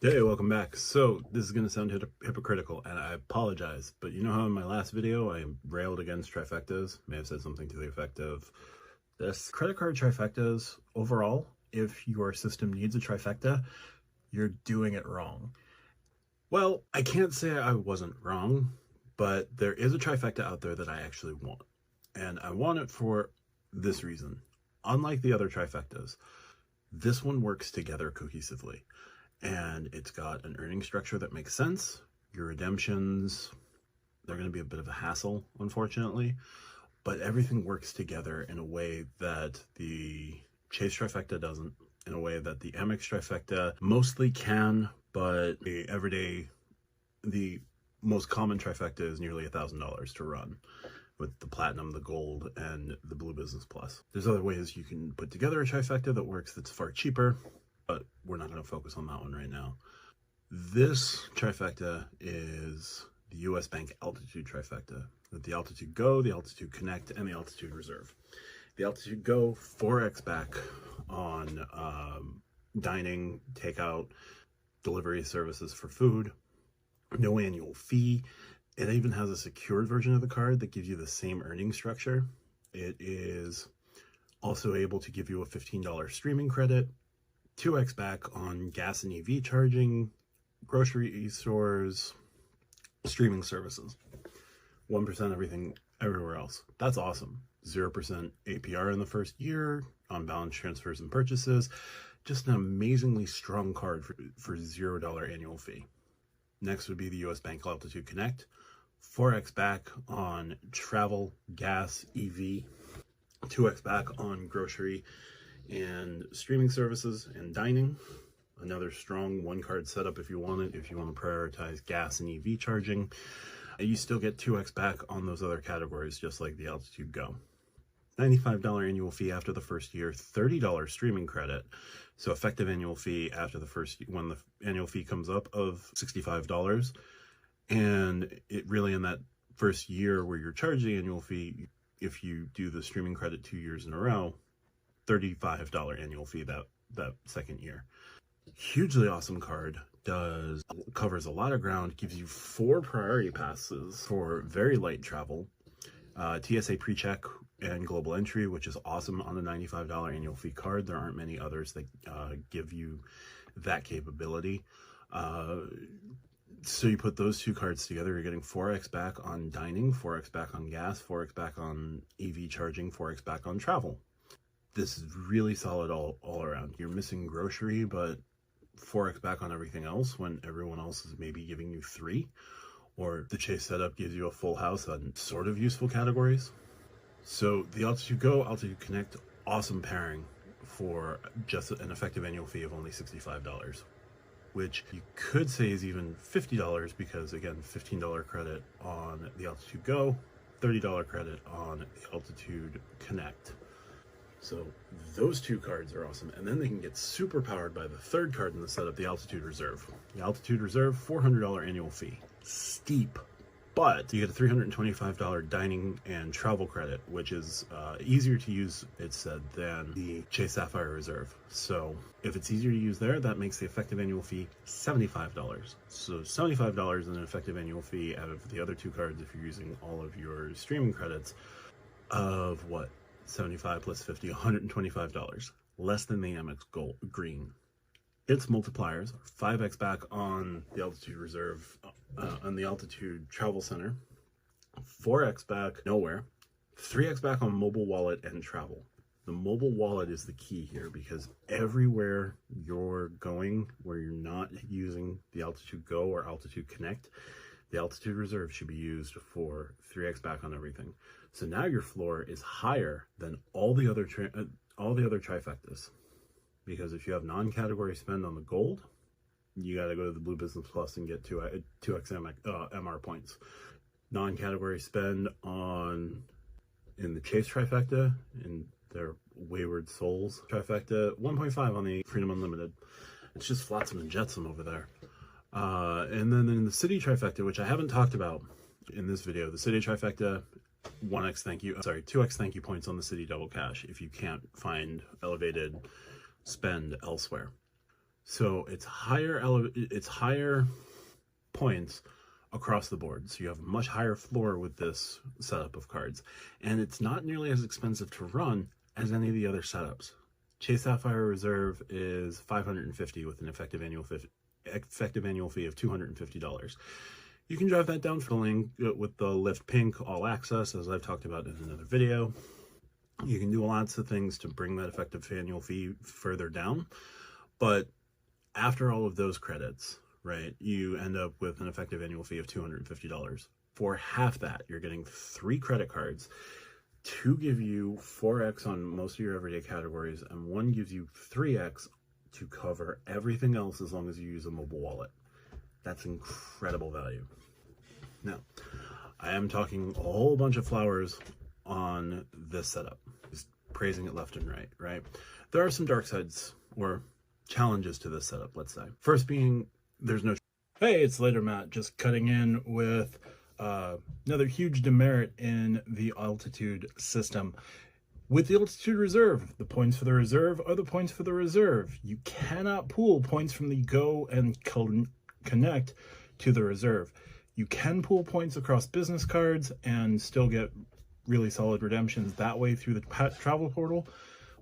Hey, welcome back. So this is going to sound hypocritical, and I apologize, but you know how in my last video I railed against trifectas? May have said something to the effect of this. Credit card trifectas, overall, if your system needs a trifecta, you're doing it wrong. Well, I can't say I wasn't wrong, but there is a trifecta out there that I actually want. And I want it for this reason. Unlike the other trifectas, this one works together cohesively. And it's got an earning structure that makes sense. Your redemptions, they're going to be a bit of a hassle, unfortunately, but everything works together in a way that the Chase Trifecta doesn't, in a way that the Amex Trifecta mostly can, but the most common trifecta is nearly $1,000 to run with the Platinum, the Gold, and the Blue Business Plus. There's other ways you can put together a trifecta that works that's far cheaper, but we're not going to focus on that one right now. This trifecta is the US Bank Altitude Trifecta with the Altitude Go, the Altitude Connect, and the Altitude Reserve. The Altitude Go, 4x back on dining, takeout, delivery services for food, no annual fee. It even has a secured version of the card that gives you the same earning structure. It is also able to give you a $15 streaming credit, 2x back on gas and EV charging, grocery stores, streaming services, 1% everything everywhere else. That's awesome. 0% APR in the first year on balance transfers and purchases. Just an amazingly strong card for $0 annual fee. Next would be the US Bank Altitude Connect, 4x back on travel, gas, EV, 2x back on grocery and streaming services and dining. Another strong one card setup if you want it, if you want to prioritize gas and EV charging. You still get 2x back on those other categories, just like the Altitude Go. $95 annual fee after the first year, $30 streaming credit. So effective annual fee after the first, when the annual fee comes up, of $65. And it really, in that first year where you're charging the annual fee, if you do the streaming credit 2 years in a row, $35 annual fee that second year. Hugely awesome card. Covers a lot of ground, gives you 4 priority passes for very light travel, TSA pre-check and global entry, which is awesome on a $95 annual fee card. There aren't many others that give you that capability. So you put those 2 cards together, you're getting 4x back on dining, 4x back on gas, 4x back on EV charging, 4x back on travel. This is really solid all around. You're missing grocery, but 4x back on everything else when everyone else is maybe giving you 3. Or the Chase setup gives you a full house on sort of useful categories. So the Altitude Go, Altitude Connect, awesome pairing for just an effective annual fee of only $65, which you could say is even $50 because, again, $15 credit on the Altitude Go, $30 credit on the Altitude Connect. So those 2 cards are awesome. And then they can get super powered by the 3rd card in the setup, the Altitude Reserve. The Altitude Reserve, $400 annual fee. Steep. But you get a $325 dining and travel credit, which is easier to use, it's said, than the Chase Sapphire Reserve. So if it's easier to use there, that makes the effective annual fee $75. So $75 in an effective annual fee out of the other 2 cards if you're using all of your streaming credits of what? 75 plus 50, $125, less than the Amex Gold Green. Its multipliers are 5x back on the Altitude Reserve, on the Altitude Travel Center, 4x back nowhere, 3x back on mobile wallet and travel. The mobile wallet is the key here because everywhere you're going where you're not using the Altitude Go or Altitude Connect, the Altitude Reserve should be used for 3x back on everything. So now your floor is higher than all the other trifectas. Because if you have non-category spend on the Gold, you got to go to the Blue Business Plus and get 2x MR points. Non-category spend in the Chase Trifecta, in their Wayward Souls Trifecta, 1.5 on the Freedom Unlimited. It's just flotsam and jetsam over there. And then in the City Trifecta, which I haven't talked about in this video, the City Trifecta, 2x thank you points on the City Double Cash if you can't find elevated spend elsewhere. So it's higher points across the board. So you have a much higher floor with this setup of cards. And it's not nearly as expensive to run as any of the other setups. Chase Sapphire Reserve is $550 with an effective annual fee of $250. You can drive that down for the link with the Lift Pink All Access, as I've talked about in another video. You can do lots of things to bring that effective annual fee further down. But after all of those credits, right, you end up with an effective annual fee of $250. For half that, you're getting 3 credit cards. 2 give you 4x on most of your everyday categories, and 1 gives you 3x to cover everything else as long as you use a mobile wallet. That's incredible value. Now, I am talking a whole bunch of flowers on this setup, just praising it left and right, right? There are some dark sides or challenges to this setup, let's say. First being, there's no... Hey, it's Later Matt, just cutting in with another huge demerit in the altitude system. With the altitude reserve, the points for the reserve are the points for the reserve. You cannot pool points from the go and connect to the reserve. You can pool points across business cards and still get really solid redemptions that way through the travel portal.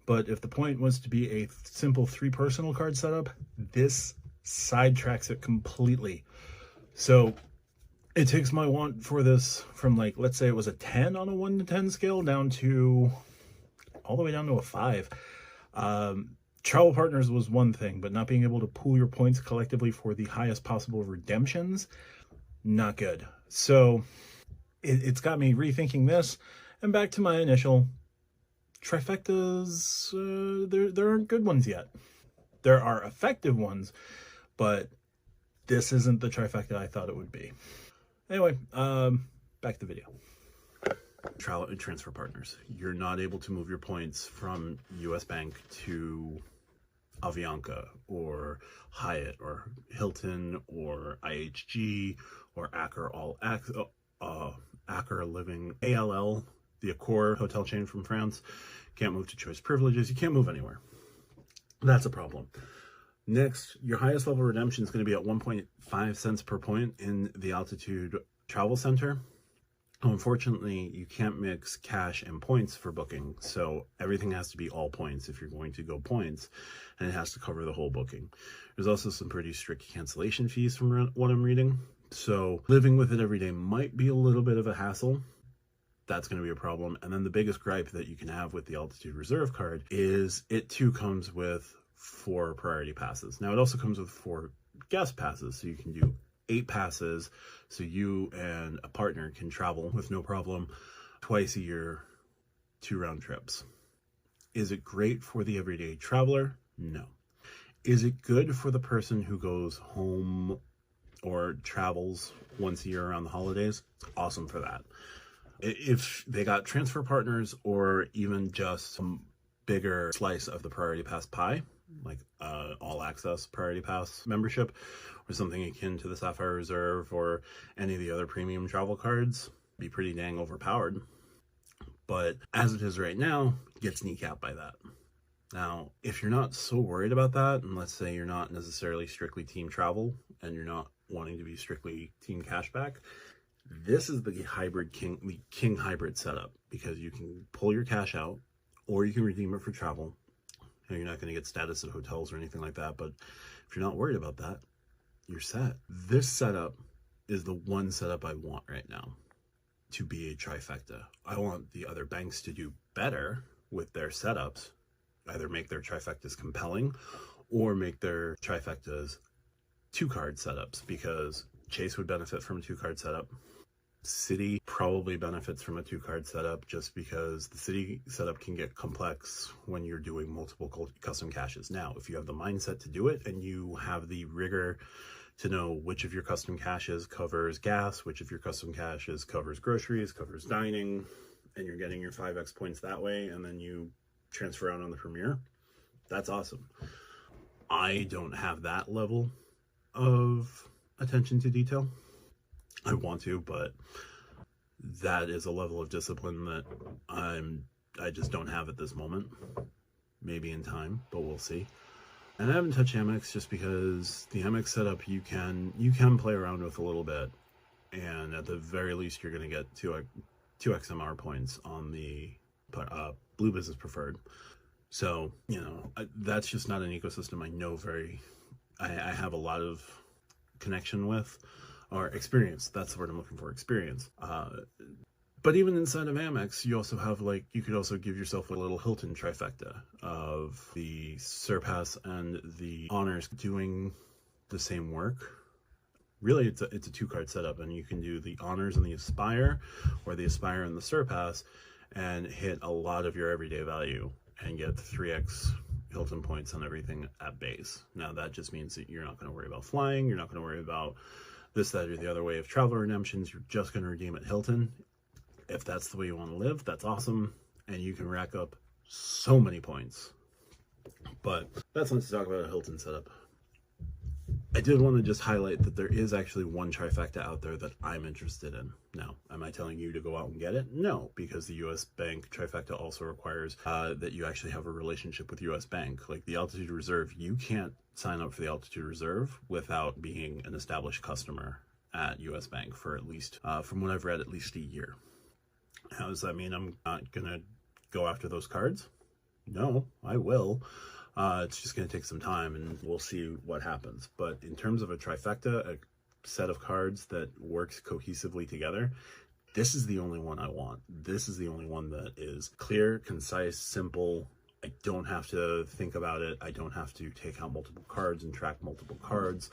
But if the point was to be a simple 3 personal card setup, this sidetracks it completely. So it takes my want for this from, like, let's say it was a 10 on a 1 to 10 scale down to all the way down to a 5. Travel partners was one thing, but not being able to pool your points collectively for the highest possible redemptions, not good. So it's got me rethinking this, and back to my initial trifectas. There aren't good ones yet. There are effective ones, but this isn't the trifecta I thought it would be. Anyway, back to the video. Travel and transfer partners. You're not able to move your points from US Bank to Avianca or Hyatt or Hilton or IHG or Accor Living, ALL, the Accor hotel chain from France. Can't move to Choice Privileges. You can't move anywhere. That's a problem. Next, your highest level redemption is going to be at 1.5 cents per point in the Altitude Travel Center. Unfortunately, you can't mix cash and points for booking, so everything has to be all points if you're going to go points, and it has to cover the whole booking. There's also some pretty strict cancellation fees from what I'm reading, so living with it every day might be a little bit of a hassle. That's going to be a problem. And then the biggest gripe that you can have with the Altitude Reserve card is it too comes with 4 priority passes. Now, it also comes with 4 guest passes, so you can do 8 passes, so you and a partner can travel with no problem twice a year, 2 round trips. Is it great for the everyday traveler? No. Is it good for the person who goes home or travels once a year around the holidays? It's awesome for that. If they got transfer partners or even just some bigger slice of the priority pass pie, like all access priority pass membership or something akin to the Sapphire Reserve or any of the other premium travel cards, be pretty dang overpowered. But as it is right now, gets kneecapped by that. Now, if you're not so worried about that, and let's say you're not necessarily strictly team travel and you're not wanting to be strictly team cashback, this is the king hybrid setup, because you can pull your cash out or you can redeem it for travel. And you're not going to get status at hotels or anything like that, but if you're not worried about that, you're set. This setup is the one setup I want right now to be a trifecta. I want the other banks to do better with their setups, either make their trifectas compelling or make their trifectas 2-card setups, because Chase would benefit from a 2-card setup. Citi probably benefits from a 2-card setup, just because the Citi setup can get complex when you're doing multiple custom caches. Now, if you have the mindset to do it and you have the rigor to know which of your custom caches covers gas, which of your custom caches covers groceries, covers dining, and you're getting your 5x points that way, and then you transfer out on the Premier, that's awesome. I don't have that level of attention to detail. I want to, but that is a level of discipline that I just don't have at this moment. Maybe in time, but we'll see. And I haven't touched Amex just because the Amex setup you can play around with a little bit, and at the very least you're going to get two XMR points on the Blue Business Preferred. So, you know, that's just not an ecosystem I know I have a lot of connection with, or experience. That's the word I'm looking for, experience. But even inside of Amex, you also have, like, you could also give yourself a little Hilton trifecta of the Surpass and the Honors doing the same work. Really, it's a 2-card setup, and you can do the Honors and the Aspire, or the Aspire and the Surpass, and hit a lot of your everyday value and get 3x Hilton points on everything at base. Now, that just means that you're not going to worry about flying, you're not going to worry about this, that, or the other way of travel redemptions. You're just going to redeem at Hilton. If that's the way you want to live, that's awesome, and you can rack up so many points. But that's enough to talk about a Hilton setup. I did want to just highlight that there is actually one trifecta out there that I'm interested in. Now, am I telling you to go out and get it? No, because the US Bank trifecta also requires that you actually have a relationship with US Bank. Like the Altitude Reserve, you can't sign up for the Altitude Reserve without being an established customer at US Bank for at least, from what I've read, at least a year. How does that mean I'm not going to go after those cards? No, I will. It's just going to take some time, and we'll see what happens. But in terms of a trifecta, a set of cards that works cohesively together, this is the only one I want. This is the only one that is clear, concise, simple. I don't have to think about it. I don't have to take out multiple cards and track multiple cards.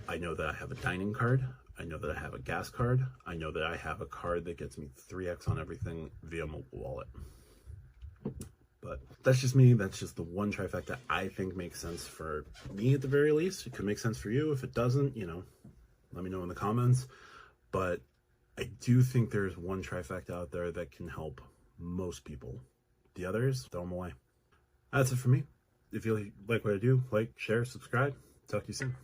I know that I have a dining card. I know that I have a gas card. I know that I have a card that gets me 3x on everything via mobile wallet. But that's just me. That's just the one trifecta I think makes sense for me at the very least. It could make sense for you. If it doesn't, you know, let me know in the comments. But I do think there's one trifecta out there that can help most people. The others, throw them away. That's it for me. If you like what I do, like, share, subscribe. Talk to you soon.